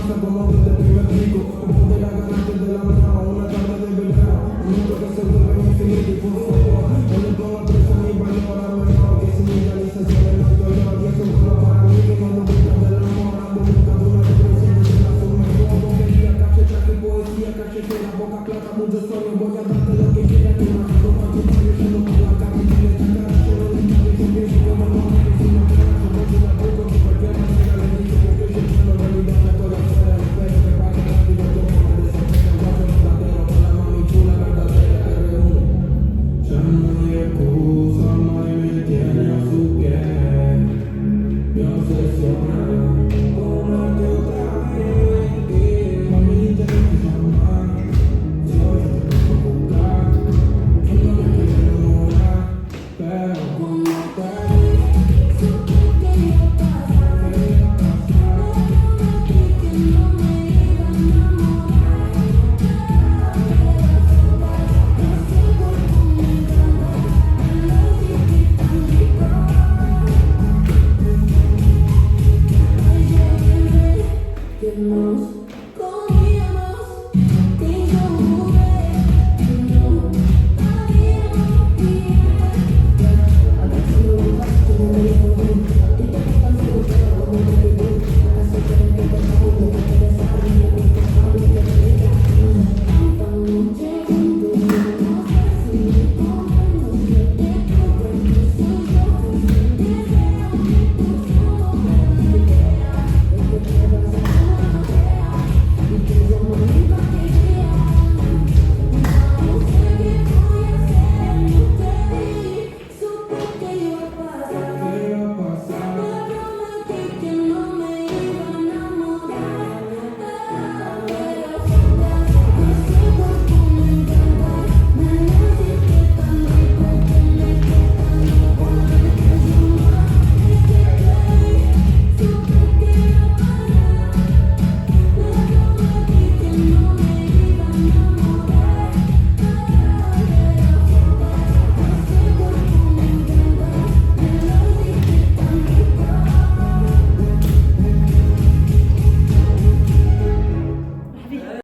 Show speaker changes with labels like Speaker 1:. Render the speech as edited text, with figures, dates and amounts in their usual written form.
Speaker 1: pasa como desde el primer pico. Después de la ganancia de la mano, una tarde de verano. Un mundo que se vuelve infinito y por favor, no le ponga presa ni valor a menor. Que sin idealización en el dolor. Y eso es bueno para mí que no me gusta del amor. Ando buscando una depresión de la suma. Yo bobería, cachetaje, poesía, cachetera, poca plata, muchos sueños. Voy a darte lo que quieras, que más no para tu barrio, yendo por la calle y le sacar a cero de mi vida. Yo pienso que no me voy a decir más nada. Yo voy a poco de cualquier manera le digo porque yo entiendo en realidad me estoy afuera. Espero que pase rápido todo me desespero. Guacho verdadero, con la mami chula verdadera R1. Ya no hay excusa, mami me tiene a su piel. Me obsesiona con amarte otra vez. Mami ni te dejes amar. Si hoy te dejo buscar, yo no me quiero enamorar, pero cuando te vi,
Speaker 2: Supe que iba a pasar, pero prometí que no me iba a enamorar. Pero sigo comunicando, I love you, que tan rico. Ayer que nos